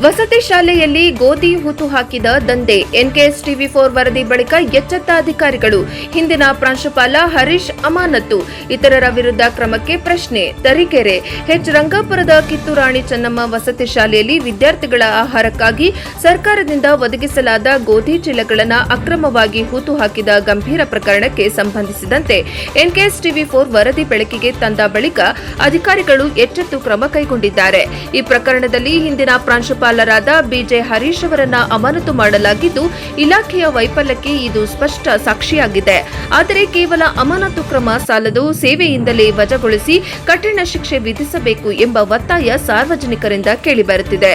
ವಸತಿ ಶಾಲೆಯಲ್ಲಿ ಗೋಧಿ ಹೂತು ಹಾಕಿದ ದಂಧೆ. ಎನ್ಕೆಎಸ್ ಟಿವಿ4 ವರದಿ ಬಳಿಕ ಎಚ್ಚೆತ್ತ ಅಧಿಕಾರಿಗಳು. ಹಿಂದಿನ ಪ್ರಾಂಶುಪಾಲ ಹರೀಶ್ ಅಮಾನತು. ಇತರರ ವಿರುದ್ಧ ಕ್ರಮಕ್ಕೆ ಪ್ರಶ್ನೆ. ತರೀಕೆರೆ ಎಚ್ ರಂಗಾಪುರದ ಕಿತ್ತೂರಾಣಿ ಚೆನ್ನಮ್ಮ ವಸತಿ ಶಾಲೆಯಲ್ಲಿ ವಿದ್ಯಾರ್ಥಿಗಳ ಆಹಾರಕ್ಕಾಗಿ ಸರ್ಕಾರದಿಂದ ಒದಗಿಸಲಾದ ಗೋಧಿ ಚೀಲಗಳನ್ನು ಅಕ್ರಮವಾಗಿ ಹೂತು ಹಾಕಿದ ಗಂಭೀರ ಪ್ರಕರಣಕ್ಕೆ ಸಂಬಂಧಿಸಿದಂತೆ ಎನ್ಕೆಎಸ್ ಟಿವಿ4 ವರದಿ ಬೆಳಕಿಗೆ ತಂದ ಬಳಿಕ ಅಧಿಕಾರಿಗಳು ಎಚ್ಚೆತ್ತು ಕ್ರಮ ಕೈಗೊಂಡಿದ್ದಾರೆ. ಈ ಪ್ರಕರಣದಲ್ಲಿ ಹಿಂದಿನ ಪ್ರಾಂಶುಪಾಲರಾದ ಬಿಜೆ ಹರೀಶ್ ಅವರನ್ನ ಅಮಾನತು ಮಾಡಲಾಗಿದ್ದು, ಇಲಾಖೆಯ ವೈಫಲ್ಯಕ್ಕೆ ಇದು ಸ್ಪಷ್ಟ ಸಾಕ್ಷಿಯಾಗಿದೆ. ಆದರೆ ಕೇವಲ ಅಮಾನತು ಕ್ರಮ ಸಾಲದು, ಸೇವೆಯಿಂದಲೇ ವಜಾಗೊಳಿಸಿ ಕಠಿಣ ಶಿಕ್ಷೆ ವಿಧಿಸಬೇಕು ಎಂಬ ಒತ್ತಾಯ ಸಾರ್ವಜನಿಕರಿಂದ ಕೇಳಿಬರುತ್ತಿದೆ.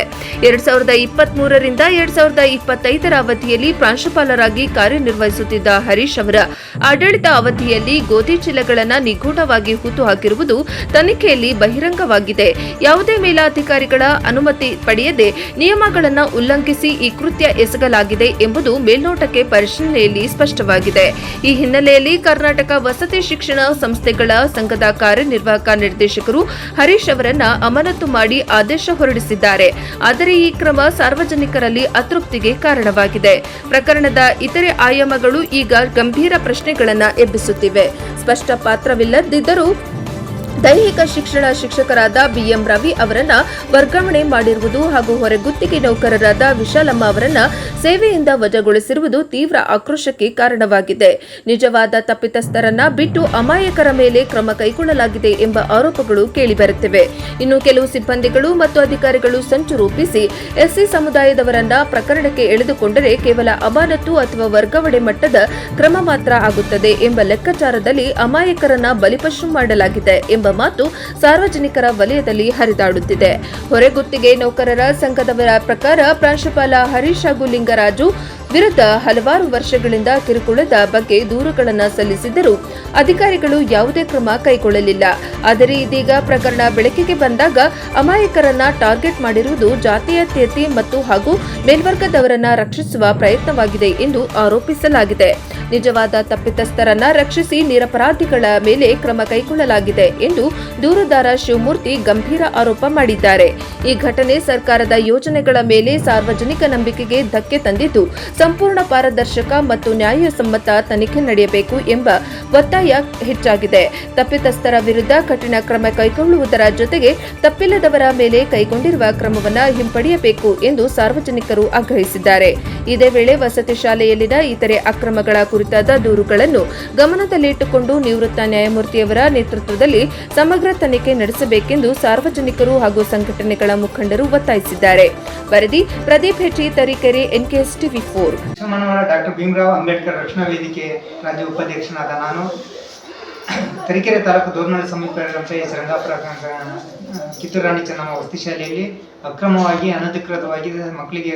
2023 ರಿಂದ 2025 ಅವಧಿಯಲ್ಲಿ ಪ್ರಾಂಶುಪಾಲರಾಗಿ ಕಾರ್ಯನಿರ್ವಹಿಸುತ್ತಿದ್ದ ಹರೀಶ್ ಅವರ ಆಡಳಿತ ಅವಧಿಯಲ್ಲಿ ಗೋಧಿ ಚೀಲಗಳನ್ನು ನಿಗೂಢವಾಗಿ ಹೂತು ಹಾಕಿರುವುದು ತನಿಖೆಯಲ್ಲಿ ಬಹಿರಂಗವಾಗಿದೆ. ಯಾವುದೇ ಮೇಲಾಧಿಕಾರಿಗಳ ಅನುಮತಿ ಪಡೆಯದೆ ನಿಯಮಗಳನ್ನು ಉಲ್ಲಂಘಿಸಿ ಈ ಕೃತ್ಯ ಎಸಗಲಾಗಿದೆ ಎಂಬುದು ಮೇಲ್ನೋಟಕ್ಕೆ ಪರಿಶೀಲನೆಯಲ್ಲಿ ಸ್ಪಷ್ಟವಾಗಿದೆ. ಈ ಹಿನ್ನೆಲೆಯಲ್ಲಿ ಕರ್ನಾಟಕ ವಸತಿ ಶಿಕ್ಷಣ ಸಂಸ್ಥೆಗಳ ಸಂಘದ ಕಾರ್ಯನಿರ್ವಾಹಕ ನಿರ್ದೇಶಕರು ಹರೀಶ್ ಅವರನ್ನ ಅಮಾನತು ಮಾಡಿ ಆದೇಶ ಹೊರಡಿಸಿದ್ದಾರೆ. ಆದರೆ ಈ ಕ್ರಮ ಸಾರ್ವಜನಿಕರಲ್ಲಿ ಅತೃಪ್ತಿಗೆ ಕಾರಣವಾಗಿದೆ. ಪ್ರಕರಣದ ಇತರೆ ಆಯಾಮಗಳು ಈಗ ಗಂಭೀರ ಪ್ರಶ್ನೆಗಳನ್ನು ಎಬ್ಬಿಸುತ್ತಿವೆ. ಸ್ಪಷ್ಟ ಪಾತ್ರವಿಲ್ಲದಿದ್ದರೂ ದೈಹಿಕ ಶಿಕ್ಷಣ ಶಿಕ್ಷಕರಾದ ಬಿಎಂ ರವಿ ಅವರನ್ನ ವರ್ಗಾವಣೆ ಮಾಡಿರುವುದು ಹಾಗೂ ಹೊರಗುತ್ತಿಗೆ ನೌಕರರಾದ ವಿಶಾಲಮ್ಮ ಅವರನ್ನ ಸೇವೆಯಿಂದ ವಜಾಗೊಳಿಸಿರುವುದು ತೀವ್ರ ಆಕ್ರೋಶಕ್ಕೆ ಕಾರಣವಾಗಿದೆ. ನಿಜವಾದ ತಪ್ಪಿತಸ್ಥರನ್ನ ಬಿಟ್ಟು ಅಮಾಯಕರ ಮೇಲೆ ಕ್ರಮ ಕೈಗೊಳ್ಳಲಾಗಿದೆ ಎಂಬ ಆರೋಪಗಳು ಕೇಳಿಬರುತ್ತಿವೆ. ಇನ್ನು ಕೆಲವು ಸಿಬ್ಬಂದಿಗಳು ಮತ್ತು ಅಧಿಕಾರಿಗಳು ಸಂಚು ರೂಪಿಸಿ ಎಸ್ಸಿ ಸಮುದಾಯದವರನ್ನ ಪ್ರಕರಣಕ್ಕೆ ಎಳೆದುಕೊಂಡರೆ ಕೇವಲ ಅಮಾನತು ಅಥವಾ ವರ್ಗಾವಣೆ ಮಟ್ಟದ ಕ್ರಮ ಮಾತ್ರ ಆಗುತ್ತದೆ ಎಂಬ ಲೆಕ್ಕಾಚಾರದಲ್ಲಿ ಅಮಾಯಕರನ್ನ ಬಲಿಪಶು ಮಾಡಲಾಗಿದೆ ಎಂಬ ಮಾತು ಸಾರ್ವಜನಿಕರ ವಲಯದಲ್ಲಿ ಹರಿದಾಡುತ್ತಿದೆ. ಹೊರಗುತ್ತಿಗೆ ನೌಕರರ ಸಂಘದವರ ಪ್ರಕಾರ ಪ್ರಾಂಶುಪಾಲ ಹರೀಶ್ ಹಾಗೂ ಲಿಂಗರಾಜು ವಿರುದ್ಧ ಹಲವಾರು ವರ್ಷಗಳಿಂದ ಕಿರುಕುಳದ ಬಗ್ಗೆ ದೂರುಗಳನ್ನು ಸಲ್ಲಿಸಿದ್ದರೂ ಅಧಿಕಾರಿಗಳು ಯಾವುದೇ ಕ್ರಮ ಕೈಗೊಳ್ಳಲಿಲ್ಲ. ಆದರೆ ಇದೀಗ ಪ್ರಕರಣ ಬೆಳಕಿಗೆ ಬಂದಾಗ ಅಮಾಯಕರನ್ನ ಟಾರ್ಗೆಟ್ ಮಾಡಿರುವುದು ಜಾತೀಯತೆ ಮತ್ತು ಹಾಗೂ ಮೇಲ್ವರ್ಗದವರನ್ನ ರಕ್ಷಿಸುವ ಪ್ರಯತ್ನವಾಗಿದೆ ಎಂದು ಆರೋಪಿಸಲಾಗಿದೆ. ನಿಜವಾದ ತಪ್ಪಿತಸ್ಥರನ್ನ ರಕ್ಷಿಸಿ ನಿರಪರಾಧಿಗಳ ಮೇಲೆ ಕ್ರಮ ಕೈಗೊಳ್ಳಲಾಗಿದೆ ಎಂದು ದೂರುದಾರ ಶಿವಮೂರ್ತಿ ಗಂಭೀರ ಆರೋಪ ಮಾಡಿದ್ದಾರೆ. ಈ ಘಟನೆ ಸರ್ಕಾರದ ಯೋಜನೆಗಳ ಮೇಲೆ ಸಾರ್ವಜನಿಕ ನಂಬಿಕೆಗೆ ಧಕ್ಕೆ ತಂದಿದ್ದು, ಸಂಪೂರ್ಣ ಪಾರದರ್ಶಕ ಮತ್ತು ನ್ಯಾಯಸಮ್ಮತ ತನಿಖೆ ನಡೆಯಬೇಕು ಎಂಬ ಒತ್ತಾಯ ಹೆಚ್ಚಾಗಿದೆ. ತಪ್ಪಿತಸ್ಥರ ವಿರುದ್ಧ ಕಠಿಣ ಕ್ರಮ ಕೈಗೊಳ್ಳುವುದರ ಜೊತೆಗೆ ತಪ್ಪಿಲ್ಲದವರ ಮೇಲೆ ಕೈಗೊಂಡಿರುವ ಕ್ರಮವನ್ನು ಹಿಂಪಡೆಯಬೇಕು ಎಂದು ಸಾರ್ವಜನಿಕರು ಆಗ್ರಹಿಸಿದ್ದಾರೆ. ಇದೇ ವೇಳೆ ವಸತಿ ಶಾಲೆಯಲ್ಲಿನ ಇತರೆ ಅಕ್ರಮಗಳ ಕುರಿತಾದ ದೂರುಗಳನ್ನು ಗಮನದಲ್ಲಿಟ್ಟುಕೊಂಡು ನಿವೃತ್ತ ನ್ಯಾಯಮೂರ್ತಿಯವರ ನೇತೃತ್ವದಲ್ಲಿ ಸಮಗ್ರ ತನಿಖೆ ನಡೆಸಬೇಕೆಂದು ಸಾರ್ವಜನಿಕರು ಹಾಗೂ ಸಂಘಟನೆಗಳ ಮುಖಂಡರು ಒತ್ತಾಯಿಸಿದ್ದಾರೆ. ವರದಿ ಪ್ರದೀಪ್ ಹೆಚಿ, ತರೀಕೆರೆ, ಎನ್ಕೆಎಸ್ ಟಿವಿ4. ಡಾಕ್ಟರ್ ಭೀಮರಾವ್ ಅಂಬೇಡ್ಕರ್ ರಕ್ಷಣಾ ವೇದಿಕೆ ರಾಜ್ಯ ಉಪಾಧ್ಯಕ್ಷನಾದ ನಾನು ತರೀಕೆರೆ ತಾಲೂಕು ದೋರ್ನಾಳು ಸಮೀಪ ಎಚ್ ರಂಗಾಪುರ ಕಿತ್ತೂರಾಣಿ ಚೆನ್ನಮ್ಮ ವಸತಿ ಶಾಲೆಯಲ್ಲಿ ಅಕ್ರಮವಾಗಿ ಅನಧಿಕೃತವಾಗಿ ಮಕ್ಕಳಿಗೆ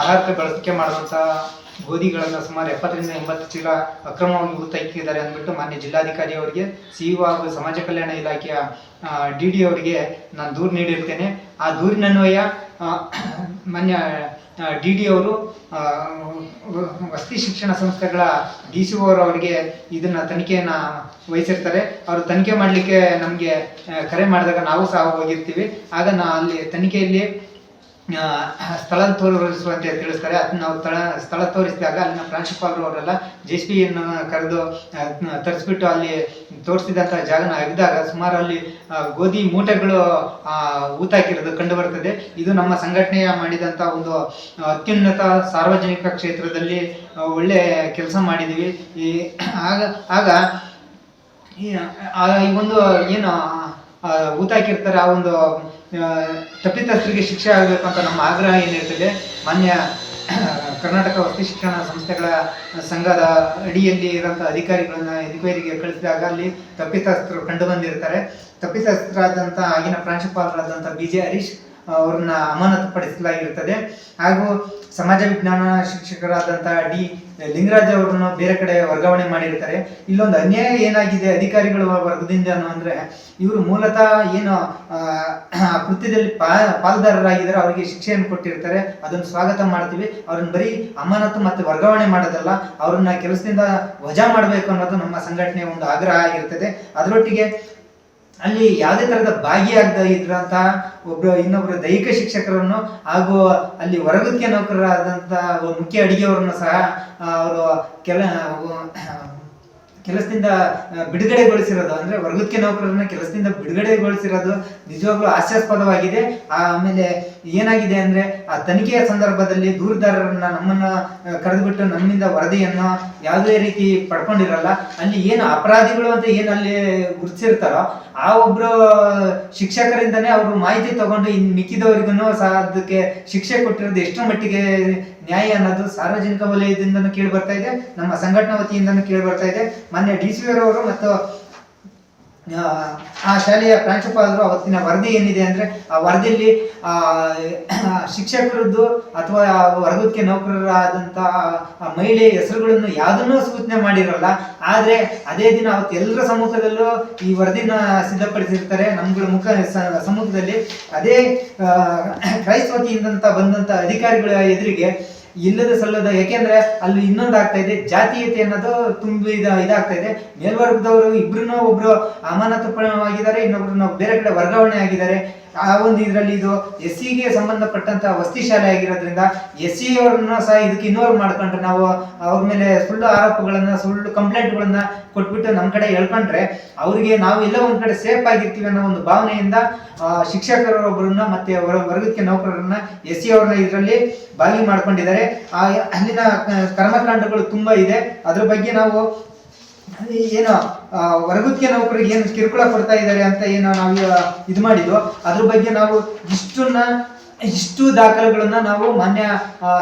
ಆಹಾರಕ್ಕೆ ಬಳಕೆ ಮಾಡುವಂತಹ ಗೋಧಿಗಳನ್ನು ಸುಮಾರು 70 ರಿಂದ 80 ಚೀಲ ಅಕ್ರಮವಾಗಿ ಹೂತಾಕಿದ್ದಾರೆ ಅಂದ್ಬಿಟ್ಟು ಮಾನ್ಯ ಜಿಲ್ಲಾಧಿಕಾರಿ ಅವರಿಗೆ, ಸಿಇಒ ಹಾಗೂ ಸಮಾಜ ಕಲ್ಯಾಣ ಇಲಾಖೆಯ ಡಿಡಿ ಅವರಿಗೆ ನಾನು ದೂರು ನೀಡಿರ್ತೇನೆ. ಆ ದೂರಿನನ್ವಯ ಮಾನ್ಯ ಡಿಡಿ ಅವರು ವಸತಿ ಶಿಕ್ಷಣ ಸಂಸ್ಥೆಗಳ ಡಿಸಿಒ ಅವರಿಗೆ ಇದನ್ನ ತನಿಖೆಯನ್ನ ವಹಿಸಿರ್ತಾರೆ. ಅವರು ತನಿಖೆ ಮಾಡಲಿಕ್ಕೆ ನಮಗೆ ಕರೆ ಮಾಡಿದಾಗ ನಾವು ಸಹ ಹೋಗಿರ್ತೀವಿ. ಆಗ ಅಲ್ಲಿ ತನಿಖೆಯಲ್ಲಿ ಸ್ಥಳ ತೋರಿಸುವಂತೆ ತಿಳಿಸ್ತಾರೆ. ಅದನ್ನ ನಾವು ಸ್ಥಳ ತೋರಿಸಿದಾಗ ಅಲ್ಲಿನ ಪ್ರಾಂಶುಪಾಲರು ಅವರೆಲ್ಲ JCP ಕರೆದು ತರಿಸ್ಬಿಟ್ಟು ಅಲ್ಲಿ ತೋರಿಸಿದಂಥ ಜಾಗನ ಅಗೆದಾಗ ಸುಮಾರು ಅಲ್ಲಿ ಗೋಧಿ ಮೂಟೆಗಳು ಊತಾಕಿರೋದು ಕಂಡು ಬರ್ತದೆ. ಇದು ನಮ್ಮ ಸಂಘಟನೆಯ ಮಾಡಿದಂಥ ಒಂದು ಅತ್ಯುನ್ನತ ಸಾರ್ವಜನಿಕ ಕ್ಷೇತ್ರದಲ್ಲಿ ಒಳ್ಳೆ ಕೆಲಸ ಮಾಡಿದ್ದೀವಿ. ಆಗ ಈ ಒಂದು ಏನು ಊತಾಕಿರ್ತಾರೆ ಆ ಒಂದು ತಪ್ಪಿತಸ್ಥರಿಗೆ ಶಿಕ್ಷೆ ಆಗಬೇಕು ಅಂತ ನಮ್ಮ ಆಗ್ರಹ ಏನಿರ್ತದೆ. ಮಾನ್ಯ ಕರ್ನಾಟಕ ವಸತಿ ಶಿಕ್ಷಣ ಸಂಸ್ಥೆಗಳ ಸಂಘದ ಅಡಿಯಲ್ಲಿ ಇರುವಂಥ ಅಧಿಕಾರಿಗೆ ಕಳಿಸಿದಾಗ ಅಲ್ಲಿ ತಪ್ಪಿತಸ್ಥರು ಕಂಡು ಬಂದಿರ್ತಾರೆ. ತಪ್ಪಿತಸ್ಥರಾದಂಥ ಆಗಿನ ಪ್ರಾಂಶುಪಾಲರಾದಂಥ ಬಿಜೆ ಹರೀಶ್ ಅವ್ರನ್ನ ಅಮಾನತು ಪಡಿಸಲಾಗಿರುತ್ತದೆ. ಹಾಗೂ ಸಮಾಜ ವಿಜ್ಞಾನ ಶಿಕ್ಷಕರಾದಂಥ ಡಿ ಲಿಂಗರಾಜ್ ಅವರನ್ನು ಬೇರೆ ಕಡೆ ವರ್ಗಾವಣೆ ಮಾಡಿರ್ತಾರೆ. ಇಲ್ಲೊಂದು ಅನ್ಯಾಯ ಏನಾಗಿದೆ ಅಧಿಕಾರಿಗಳ ವರ್ಗದಿಂದ ಅಂದ್ರೆ, ಇವರು ಮೂಲತಃ ಏನು ಕೃತ್ಯದಲ್ಲಿ ಪಾಲುದಾರರಾಗಿದ್ದಾರೆ, ಅವರಿಗೆ ಶಿಕ್ಷೆಯನ್ನು ಕೊಟ್ಟಿರ್ತಾರೆ. ಅದನ್ನು ಸ್ವಾಗತ ಮಾಡ್ತೀವಿ. ಅವ್ರನ್ನ ಬರೀ ಅಮಾನತು ಮತ್ತೆ ವರ್ಗಾವಣೆ ಮಾಡೋದಲ್ಲ, ಅವ್ರನ್ನ ಕೆಲಸದಿಂದ ವಜಾ ಮಾಡಬೇಕು ಅನ್ನೋದು ನಮ್ಮ ಸಂಘಟನೆಯ ಒಂದು ಆಗ್ರಹ ಆಗಿರ್ತದೆ. ಅದರೊಟ್ಟಿಗೆ ಅಲ್ಲಿ ಯಾವುದೇ ತರಹದ ಭಾಗಿಯಾಗದ ಇದ್ರಂತಹ ಇನ್ನೊಬ್ಬರು ದೈಹಿಕ ಶಿಕ್ಷಕರನ್ನು ಹಾಗೂ ಅಲ್ಲಿ ಹೊರಗುತ್ತಿಗೆ ನೌಕರರಾದಂತಹ ಮುಖ್ಯ ಅಡಿಗೆಯವರನ್ನು ಸಹ ಅವರು ಕೆಲಸದಿಂದ ಬಿಡುಗಡೆಗೊಳಿಸಿರೋದು, ಅಂದ್ರೆ ಹೊರಗುತ್ತಿಗೆ ನೌಕರರನ್ನ ಕೆಲಸದಿಂದ ಬಿಡುಗಡೆಗೊಳಿಸಿರೋದು ನಿಜವಾಗ್ಲೂ ಹಾಸ್ಯಾಸ್ಪದವಾಗಿದೆ. ಆಮೇಲೆ ಏನಾಗಿದೆ ಅಂದ್ರೆ ಆ ತನಿಖೆಯ ಸಂದರ್ಭದಲ್ಲಿ ದೂರುದಾರರನ್ನ ನಮ್ಮನ್ನ ಕರೆದುಬಿಟ್ಟು ನಮ್ಮಿಂದ ವರದಿಯನ್ನು ಯಾವುದೇ ರೀತಿ ಪಡ್ಕೊಂಡಿರಲ್ಲ. ಅಲ್ಲಿ ಏನು ಅಪರಾಧಿಗಳು ಅಂತ ಏನು ಅಲ್ಲಿ ಗುರುತಿಸಿರ್ತಾರೋ ಆ ಒಬ್ರು ಶಿಕ್ಷಕರಿಂದನೇ ಅವರು ಮಾಹಿತಿ ತಗೊಂಡು ಇನ್ನು ಮಿಕ್ಕಿದವರಿಗೂ ಸಹ ಅದಕ್ಕೆ ಶಿಕ್ಷೆ ಕೊಟ್ಟಿರೋದು ಎಷ್ಟು ಮಟ್ಟಿಗೆ ನ್ಯಾಯ ಅನ್ನೋದು ಸಾರ್ವಜನಿಕ ವಲಯದಿಂದನೂ ಕೇಳಿ ಬರ್ತಾ ಇದೆ, ನಮ್ಮ ಸಂಘಟನಾ ವತಿಯಿಂದನೂ ಕೇಳಿ ಬರ್ತಾ ಇದೆ. ಮಾನ್ಯ ಡಿ.ಸಿ ಅವರು ಮತ್ತು ಆ ಶಾಲೆಯ ಪ್ರಾಂಶುಪಾಲರು ಅವತ್ತಿನ ವರದಿ ಏನಿದೆ ಅಂದ್ರೆ ಆ ವರದಿಯಲ್ಲಿ ಶಿಕ್ಷಕರದ್ದು ಅಥವಾ ಹೊರಗುತ್ತಿಗೆ ನೌಕರರಾದಂತಹ ಮಹಿಳೆಯ ಹೆಸರುಗಳನ್ನು ಯಾವುದನ್ನೂ ಸೂಚನೆ ಮಾಡಿರಲ್ಲ. ಆದ್ರೆ ಅದೇ ದಿನ ಅವತ್ತು ಎಲ್ಲರ ಸಮ್ಮುಖದಲ್ಲೂ ಈ ವರದಿನ ಸಿದ್ಧಪಡಿಸಿರ್ತಾರೆ. ನಮ್ಗಳ ಸಮ್ಮುಖದಲ್ಲಿ ಅದೇ ಕ್ರೈಸ್ತ ವತಿಯಿಂದ ಬಂದಂತ ಅಧಿಕಾರಿಗಳ ಎದುರಿಗೆ ಇಲ್ಲದ ಸಲ್ಲದ, ಯಾಕೆಂದ್ರೆ ಅಲ್ಲಿ ಇನ್ನೊಂದು ಆಗ್ತಾ ಇದೆ, ಜಾತೀಯತೆ ಅನ್ನೋದು ತುಂಬಿ ಇದಾಗ್ತಾ ಇದೆ. ಮೇಲ್ವರ್ಗದವರು ಇಬ್ರು ಒಬ್ರು ಅಮಾನತುಪರವಾಗಿದ್ದಾರೆ, ಇನ್ನೊಬ್ರು ಬೇರೆ ಕಡೆ ವರ್ಗಾವಣೆ ಆಗಿದ್ದಾರೆ. ಆ ಒಂದು ಇದರಲ್ಲಿ ಇದು SC ಗೆ ಸಂಬಂಧಪಟ್ಟಂತ ವಸತಿ ಶಾಲೆ ಆಗಿರೋದ್ರಿಂದ SC ಅವರನ್ನ ಸಹ ಇದಕ್ಕೆ ಇನ್ವಾಲ್ವ್ ಮಾಡ್ಕೊಂಡ್ರೆ ನಾವು ಅವ್ರ ಮೇಲೆ ಸುಳ್ಳು ಆರೋಪಗಳನ್ನ ಸುಳ್ಳು ಕಂಪ್ಲೇಂಟ್ಗಳನ್ನ ಕೊಟ್ಬಿಟ್ಟು ನಮ್ಮ ಕಡೆ ಹೇಳ್ಕೊಂಡ್ರೆ ಅವ್ರಿಗೆ ನಾವು ಎಲ್ಲ ಒಂದ್ ಕಡೆ ಸೇಫ್ ಆಗಿರ್ತೀವಿ ಅನ್ನೋ ಒಂದು ಭಾವನೆಯಿಂದ ಶಿಕ್ಷಕರೊಬ್ಬರನ್ನ ಮತ್ತೆ ವರ್ಗಕ್ಕೆ ನೌಕರರನ್ನ SC ಅವ್ರನ್ನ ಇದರಲ್ಲಿ ಭಾಗಿ ಮಾಡ್ಕೊಂಡಿದ್ದಾರೆ. ಅಲ್ಲಿನ ಕರ್ಮಕಾಂಡಗಳು ತುಂಬಾ ಇದೆ. ಅದ್ರ ಬಗ್ಗೆ ನಾವು ಏನೋ ಹೊರಗುತ್ತಿಗೆ ನೌಕರಿಗೆ ಏನು ಕಿರುಕುಳ ಕೊಡ್ತಾ ಇದ್ದಾರೆ ಅಂತ ಏನೋ ನಾವು ಇದು ಮಾಡಿದ್ವು, ಅದ್ರ ಬಗ್ಗೆ ನಾವು ಇಷ್ಟು ದಾಖಲೆಗಳನ್ನ ನಾವು ಮಾನ್ಯ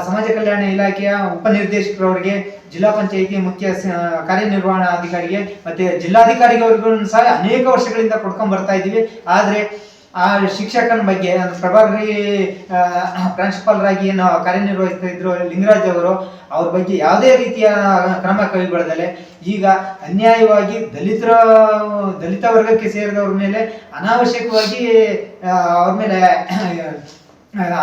ಸಮಾಜ ಕಲ್ಯಾಣ ಇಲಾಖೆಯ ಉಪನಿರ್ದೇಶಕರವರಿಗೆ, ಜಿಲ್ಲಾ ಪಂಚಾಯಿತಿ ಮುಖ್ಯ ಕಾರ್ಯನಿರ್ವಹಣಾಧಿಕಾರಿಗೆ ಮತ್ತೆ ಜಿಲ್ಲಾಧಿಕಾರಿಗಳಿಗೂ ಸಹ ಅನೇಕ ವರ್ಷಗಳಿಂದ ಕೊಡ್ಕೊಂಡ್ ಬರ್ತಾ ಇದ್ದೀವಿ. ಆದ್ರೆ ಆ ಶಿಕ್ಷಕನ ಬಗ್ಗೆ ಪ್ರಭಾಕರಿ ಪ್ರಾಂಶುಪಾಲರಾಗಿ ಏನು ಕಾರ್ಯನಿರ್ವಹಿಸ್ತಾ ಇದ್ರು ಲಿಂಗರಾಜ್ ಅವರು, ಅವ್ರ ಬಗ್ಗೆ ಯಾವುದೇ ರೀತಿಯ ಕ್ರಮ ಕೈಗೊಳ್ಳದಲೆ ಈಗ ಅನ್ಯಾಯವಾಗಿ ದಲಿತ ವರ್ಗಕ್ಕೆ ಸೇರಿದವ್ರ ಮೇಲೆ ಅನಾವಶ್ಯಕವಾಗಿ ಅವ್ರ ಮೇಲೆ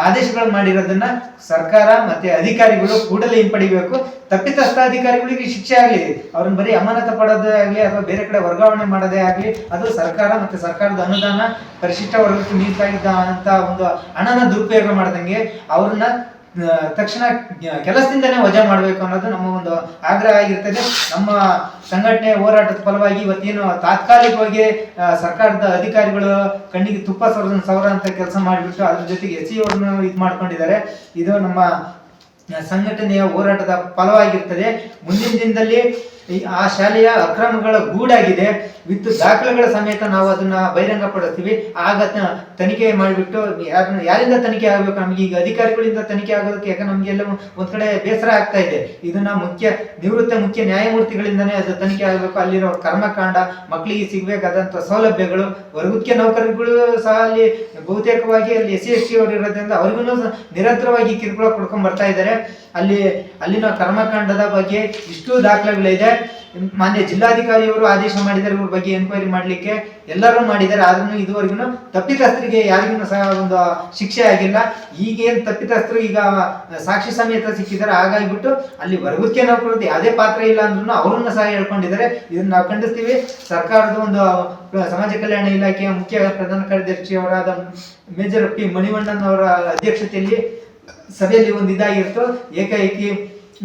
ಆದೇಶಗಳು ಮಾಡಿರೋದನ್ನ ಸರ್ಕಾರ ಮತ್ತೆ ಅಧಿಕಾರಿಗಳು ಕೂಡಲೇ ಹಿಂಪಡಿಬೇಕು. ತಪ್ಪಿತಸ್ಥ ಅಧಿಕಾರಿಗಳಿಗೆ ಶಿಕ್ಷೆ ಆಗಲಿ, ಅವ್ರನ್ನ ಬರೀ ಅಮಾನತ ಪಡೋದೇ ಆಗಲಿ ಅಥವಾ ಬೇರೆ ಕಡೆ ವರ್ಗಾವಣೆ ಮಾಡೋದೇ ಆಗಲಿ, ಅದು ಸರ್ಕಾರ ಮತ್ತೆ ಸರ್ಕಾರದ ಅನುದಾನ ಪರಿಶಿಷ್ಟ ವರ್ಗಕ್ಕೆ ಮೀಸಲಾಗಿದ್ದ ಅಂತ ಒಂದು ಹಣನ ದುರುಪಯೋಗ ಮಾಡ್ದಂಗೆ ಅವ್ರನ್ನ ತಕ್ಷಣ ಕೆಲಸದಿಂದನೇ ವಜಾ ಮಾಡಬೇಕು ಅನ್ನೋದು ನಮ್ಮ ಒಂದು ಆಗ್ರಹ ಆಗಿರ್ತದೆ. ನಮ್ಮ ಸಂಘಟನೆ ಹೋರಾಟದ ಫಲವಾಗಿ ಇವತ್ತೇನು ತಾತ್ಕಾಲಿಕವಾಗಿ ಸರ್ಕಾರದ ಅಧಿಕಾರಿಗಳು ಕಣ್ಣಿಗೆ ತುಪ್ಪ ಸವರ ಅಂತ ಕೆಲಸ ಮಾಡಿಬಿಟ್ಟು ಅದ್ರ ಜೊತೆಗೆ SC ಅವ್ರನ್ನ ಇದು ಮಾಡ್ಕೊಂಡಿದ್ದಾರೆ. ಇದು ನಮ್ಮ ಸಂಘಟನೆಯ ಹೋರಾಟದ ಫಲವಾಗಿರ್ತದೆ. ಮುಂದಿನ ದಿನದಲ್ಲಿ ಆ ಶಾಲೆಯ ಅಕ್ರಮಗಳ ಗೂಡಾಗಿದೆ, ವಿತ್ ದಾಖಲೆಗಳ ಸಮೇತ ನಾವು ಅದನ್ನ ಬಹಿರಂಗ ಪಡಿಸ್ತೀವಿ. ಆಗ ತನಿಖೆ ಮಾಡಿಬಿಟ್ಟು ಯಾರಿಂದ ತನಿಖೆ ಆಗ್ಬೇಕು, ನಮ್ಗೆ ಈಗ ಅಧಿಕಾರಿಗಳಿಂದ ತನಿಖೆ ಆಗೋದಕ್ಕೆ ಯಾಕಂದ್ರೆ ನಮ್ಗೆಲ್ಲ ಒಂದ್ ಕಡೆ ಬೇಸರ ಆಗ್ತಾ ಇದೆ. ಇದನ್ನ ನಿವೃತ್ತ ಮುಖ್ಯ ನ್ಯಾಯಮೂರ್ತಿಗಳಿಂದನೇ ಅದು ತನಿಖೆ ಆಗ್ಬೇಕು. ಅಲ್ಲಿರೋ ಕರ್ಮಕಾಂಡ, ಮಕ್ಕಳಿಗೆ ಸಿಗ್ಬೇಕಾದಂತ ಸೌಲಭ್ಯಗಳು, ಹೊರಗುತ್ತಿಗೆ ನೌಕರರುಗಳು ಸಹ ಅಲ್ಲಿ ಬಹುತೇಕವಾಗಿ ಅಲ್ಲಿ SC ST ಅವರು ಇರೋದ್ರಿಂದ ಅವ್ರಿಗೂ ನಿರಂತರವಾಗಿ ಕಿರುಕುಳ ಕೊಡ್ಕೊಂಡ್ ಬರ್ತಾ ಇದ್ದಾರೆ. ಅಲ್ಲಿನ ಕರ್ಮಕಾಂಡದ ಬಗ್ಗೆ ಇಷ್ಟು ದಾಖಲೆಗಳಿದೆ. ಮಾನ್ಯ ಜಿಲ್ಲಾಧಿಕಾರಿಯವರು ಆದೇಶ ಮಾಡಿದ್ದಾರೆ ಇವ್ರ ಬಗ್ಗೆ ಎನ್ಕ್ವೈರಿ ಮಾಡ್ಲಿಕ್ಕೆ, ಎಲ್ಲರೂ ಮಾಡಿದ್ದಾರೆ. ಆದ್ರೂ ಇದುವರೆಗೂ ತಪ್ಪಿತಸ್ಥರಿಗೆ ಯಾರಿಗೂ ಸಹ ಒಂದು ಶಿಕ್ಷೆ ಆಗಿಲ್ಲ. ಈಗೇನು ತಪ್ಪಿತಸ್ಥರು ಈಗ ಸಾಕ್ಷಿ ಸಮೇತ ಸಿಕ್ಕಿದ್ದಾರೆ. ಹಾಗಾಗಿಬಿಟ್ಟು ಅಲ್ಲಿ ಹೊರಗುತ್ತಿಗೆ ನೌಕರದ್ದು ಯಾವುದೇ ಪಾತ್ರ ಇಲ್ಲ ಅಂದ್ರೂ ಅವ್ರನ್ನ ಸಹ ಹೇಳ್ಕೊಂಡಿದ್ದಾರೆ. ಇದನ್ನ ನಾವು ಖಂಡಿಸ್ತೀವಿ. ಸರ್ಕಾರದ ಒಂದು ಸಮಾಜ ಕಲ್ಯಾಣ ಇಲಾಖೆಯ ಮುಖ್ಯ ಪ್ರಧಾನ ಕಾರ್ಯದರ್ಶಿಯವರಾದ ಮೇಜರ್ P ಮಣಿವಣ್ಣನ್ ಅವರ ಅಧ್ಯಕ್ಷತೆಯಲ್ಲಿ ಸಭೆಯಲ್ಲಿ ಒಂದು ಇದಾಗಿತ್ತು. ಏಕಾಏಕಿ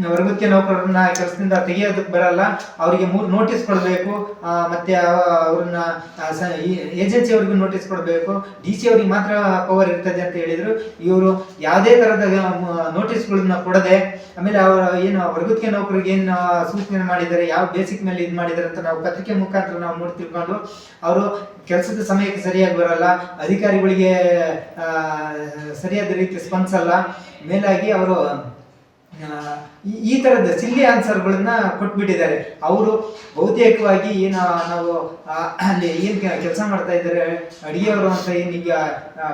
ಹೊರಗುತ್ತಿಗೆ ನೌಕರರನ್ನ ಕೆಲಸದಿಂದ ತೆಗೆಯೋದಕ್ಕೆ ಬರಲ್ಲ, ಅವರಿಗೆ 3 ನೋಟಿಸ್ ಕೊಡಬೇಕು, ಮತ್ತೆ ಅವ್ರನ್ನ ಏಜೆನ್ಸಿ ಅವ್ರಿಗೂ ನೋಟಿಸ್ ಕೊಡಬೇಕು, DC ಅವ್ರಿಗೆ ಮಾತ್ರ ಪವರ್ ಇರ್ತದೆ ಅಂತ ಹೇಳಿದ್ರು. ಇವರು ಯಾವುದೇ ತರದ ನೋಟಿಸ್ಗಳನ್ನ ಕೊಡದೆ, ಆಮೇಲೆ ಅವರ ಏನು ಹೊರಗುತ್ತಿಗೆ ನೌಕರಿಗೆ ಏನು ಸೂಚನೆ ಮಾಡಿದ್ದಾರೆ, ಯಾವ ಬೇಸಿಕ್ ಮೇಲೆ ಇದು ಮಾಡಿದ್ದಾರೆ ಅಂತ ನಾವು ಪತ್ರಿಕೆ ಮುಖಾಂತರ ನಾವು ನೋಡಿ ತಿಳ್ಕೊಂಡು, ಅವರು ಕೆಲಸದ ಸಮಯಕ್ಕೆ ಸರಿಯಾಗಿ ಬರಲ್ಲ, ಅಧಿಕಾರಿಗಳಿಗೆ ಸರಿಯಾದ ರೀತಿ ಸ್ಪಂದಿಸಲ್ಲ. ಮೇಲಾಗಿ ಅವರು ಈ ತರದ ಸಿಲ್ಲಿ ಆನ್ಸರ್ಗಳನ್ನ ಕೊಟ್ಬಿಟ್ಟಿದ್ದಾರೆ. ಅವರು ಬಹುತೇಕವಾಗಿ ನಾವು ಅಲ್ಲಿ ಏನ್ ಕೆಲಸ ಮಾಡ್ತಾ ಇದ್ದಾರೆ ಅಡಿಗೆಯವರು ಅಂತ ಏನೀಗ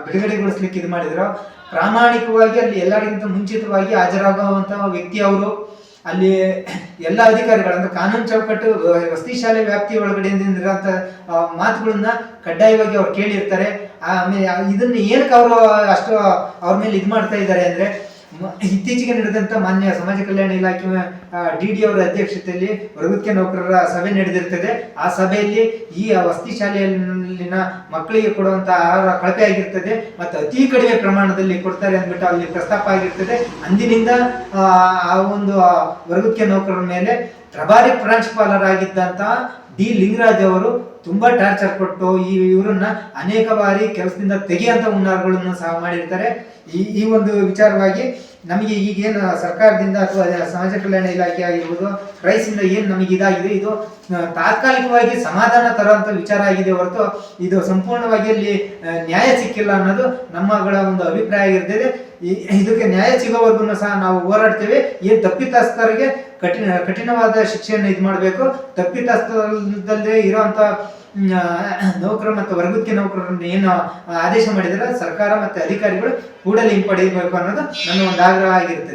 ಬಿಡುಗಡೆಗೊಳಿಸ್ಲಿಕ್ಕೆ ಇದು ಮಾಡಿದ್ರು, ಪ್ರಾಮಾಣಿಕವಾಗಿ ಅಲ್ಲಿ ಎಲ್ಲರಿಗಿಂತ ಮುಂಚಿತವಾಗಿ ಹಾಜರಾಗುವಂತ ವ್ಯಕ್ತಿ ಅವರು. ಅಲ್ಲಿ ಎಲ್ಲ ಅಧಿಕಾರಿಗಳಂದ್ರೆ ಕಾನೂನು ಚೌಕಟ್ಟು ವಸತಿ ಶಾಲೆ ವ್ಯಾಪ್ತಿ ಒಳಗಡೆಯಿಂದ ಮಾತುಗಳನ್ನ ಕಡ್ಡಾಯವಾಗಿ ಅವ್ರು ಕೇಳಿರ್ತಾರೆ. ಆಮೇಲೆ ಇದನ್ನ ಏನಕ್ಕೆ ಅವರು ಅಷ್ಟು ಅವ್ರ ಮೇಲೆ ಇದು ಮಾಡ್ತಾ ಇದ್ದಾರೆ ಅಂದ್ರೆ, ಇತ್ತೀಚೆಗೆ ನಡೆದಂತ ಮಾನ್ಯ ಸಮಾಜ ಕಲ್ಯಾಣ ಇಲಾಖೆ ಡಿಡಿ ಅವರ ಅಧ್ಯಕ್ಷತೆಯಲ್ಲಿ ವೃತ್ತಿಯ ನೌಕರರ ಸಭೆ ನಡೆದಿರ್ತದೆ. ಆ ಸಭೆಯಲ್ಲಿ ಈ ವಸತಿ ಶಾಲೆಯಲ್ಲಿನ ಮಕ್ಕಳಿಗೆ ಕೊಡುವಂತ ಆಹಾರ ಕಳಪೆ ಆಗಿರ್ತದೆ ಮತ್ತು ಅತಿ ಕಡಿಮೆ ಪ್ರಮಾಣದಲ್ಲಿ ಕೊಡ್ತಾರೆ ಅಂದ್ಬಿಟ್ಟು ಅಲ್ಲಿ ಪ್ರಸ್ತಾಪ ಆಗಿರ್ತದೆ. ಅಂದಿನಿಂದ ಆ ಒಂದು ವೃತ್ತಿಯ ನೌಕರರ ಮೇಲೆ ಪ್ರಭಾರಿ ಪ್ರಾಂಶುಪಾಲರಾಗಿದ್ದಂತಹ ಡಿ ಲಿಂಗರಾಜ್ ಅವರು ತುಂಬಾ ಟಾರ್ಚರ್ ಕೊಟ್ಟು ಇವರನ್ನ ಅನೇಕ ಬಾರಿ ಕೆಲಸದಿಂದ ತೆಗೆಯುವಂತ ಹುನ್ನಾರಗಳನ್ನು ಸಹ ಮಾಡಿರ್ತಾರೆ. ಈ ಒಂದು ವಿಚಾರವಾಗಿ ನಮಗೆ ಈಗೇನು ಸರ್ಕಾರದಿಂದ ಅಥವಾ ಸಮಾಜ ಕಲ್ಯಾಣ ಇಲಾಖೆ ಆಗಿರ್ಬೋದು ಕ್ರೈಸಿಂದ ಏನು ನಮಗೆ ಇದಾಗಿದೆ, ಇದು ತಾತ್ಕಾಲಿಕವಾಗಿ ಸಮಾಧಾನ ತರುವಂತ ವಿಚಾರ ಆಗಿದೆ ಹೊರತು ಇದು ಸಂಪೂರ್ಣವಾಗಿ ಅಲ್ಲಿ ನ್ಯಾಯ ಸಿಕ್ಕಿಲ್ಲ ಅನ್ನೋದು ನಮ್ಮಗಳ ಒಂದು ಅಭಿಪ್ರಾಯ ಆಗಿರ್ತದೆ. ಇದಕ್ಕೆ ನ್ಯಾಯ ಸಿಗೋವರೆಗೂ ಸಹ ನಾವು ಹೋರಾಡ್ತೇವೆ. ಏನ್ ತಪ್ಪಿತಸ್ಥರಿಗೆ ಕಠಿಣವಾದ ಶಿಕ್ಷೆಯನ್ನು ಇದು ಮಾಡಬೇಕು. ತಪ್ಪಿತಸ್ಥರಲ್ಲದೆ ಇರುವಂತ ನೌಕರ ಮತ್ತು ವರ್ಗಕ್ಕೆ ನೌಕರರನ್ನು ಏನು ಆದೇಶ ಮಾಡಿದರೆ ಸರ್ಕಾರ ಮತ್ತೆ ಅಧಿಕಾರಿಗಳು ಕೂಡಲೇ ಹಿಂಪಡೆಯಬೇಕು ಅನ್ನೋದು ನನ್ನ ಒಂದು ಆಗ್ರಹ ಆಗಿರ್ತದೆ.